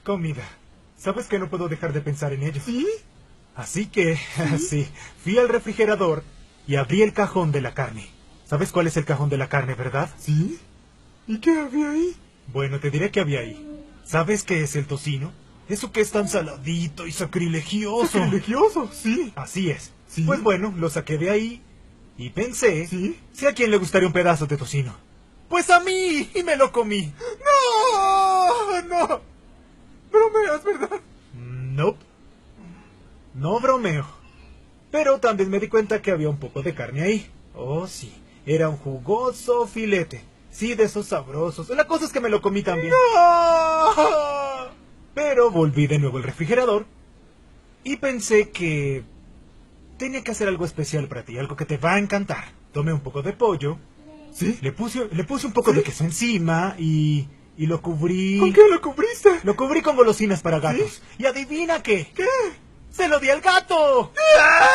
Comida. ¿Sabes que no puedo dejar de pensar en ello? ¿Sí? Así que, sí, fui al refrigerador y abrí el cajón de la carne. ¿Sabes cuál es el cajón de la carne, verdad? ¿Sí? ¿Y qué había ahí? Bueno, te diré qué había ahí. ¿Sabes qué es el tocino? Eso que es tan saladito y sacrilegioso. ¿Sacrilegioso? Sí. Así es. ¿Sí? Pues bueno, lo saqué de ahí y pensé, ¿Sí? si a quién le gustaría un pedazo de tocino. Pues a mí, y me lo comí. ¡No! ¡No! Bromeas, ¿verdad? Nope, no bromeo. Pero también me di cuenta que había un poco de carne ahí. Oh, sí, era un jugoso filete. Sí, de esos sabrosos. La cosa es que me lo comí también. ¡No! Pero volví de nuevo al refrigerador y pensé que tenía que hacer algo especial para ti, algo que te va a encantar. Tomé un poco de pollo, ¿Sí? le puse un poco ¿Sí? de queso encima y lo cubrí. ¿Con qué lo cubriste? Lo cubrí con golosinas para gatos. ¿Sí? ¿Y adivina qué? ¿Qué? ¡Se lo di al gato! ¡Ah!